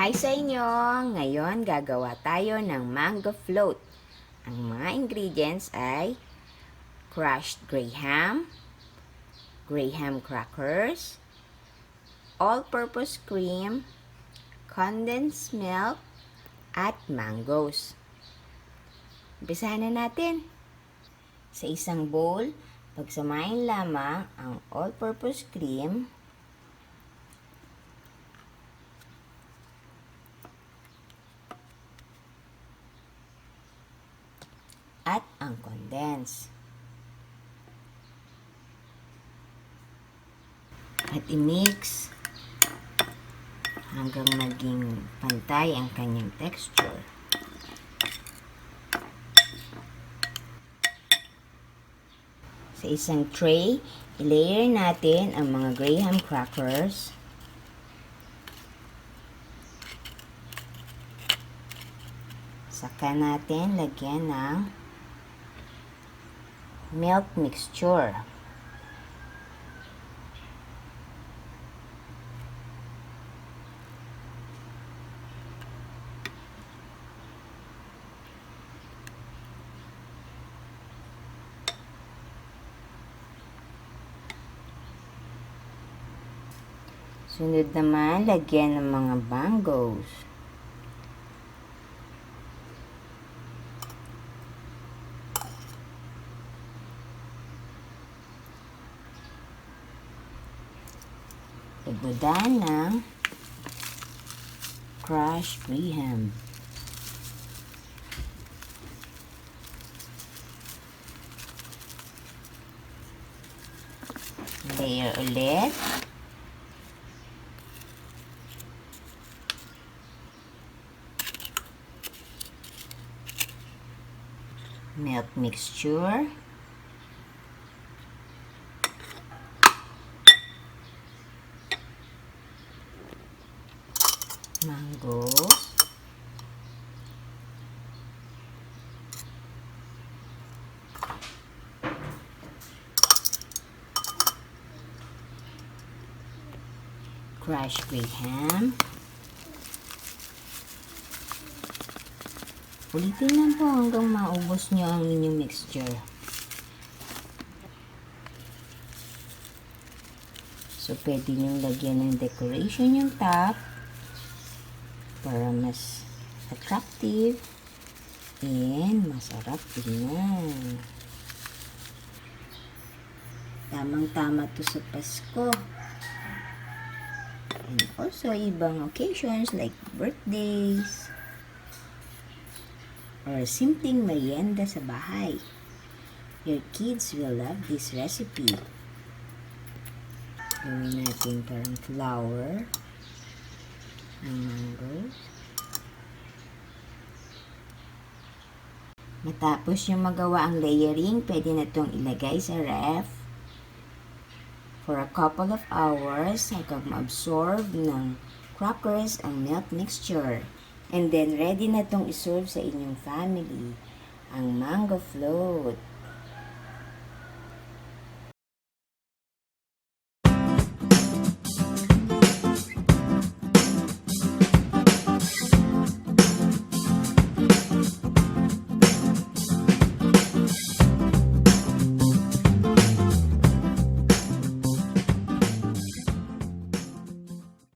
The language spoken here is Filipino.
Hi sa inyo! Ngayon gagawa tayo ng mango float. Ang mga ingredients ay crushed Grayham Crackers, all-purpose cream, condensed milk, at mangoes. Umpisahan na natin. Sa isang bowl, pagsamahin lamang ang all-purpose cream, at ang condense. At i-mix hanggang maging pantay ang kanyang texture. Sa isang tray, i-layer natin ang mga Grayham Crackers. Saka natin lagyan ng milk mixture. Sunod naman, lagyan ng mga mangoes. Ibudan ng crushed Grayham. Layer ulit. Milk mixture. Mango. Crushed Grayham. Ulitin lang po hanggang maubos nyo ang inyong mixture. So, pwede nyo lagyan ng decoration yung top para mas attractive and masarap tingnan. Tamang-tama to sa Pasko. And also, ibang occasions like birthdays or simpleng merienda sa bahay. Your kids will love this recipe. Gawin natin parang flower ng mangoes. Matapos yung magawa ang layering, pwede na itong ilagay sa ref for a couple of hours hanggang ma-absorb ng crackers ang milk mixture. And then, ready na itong iserve sa inyong family, ang mango float.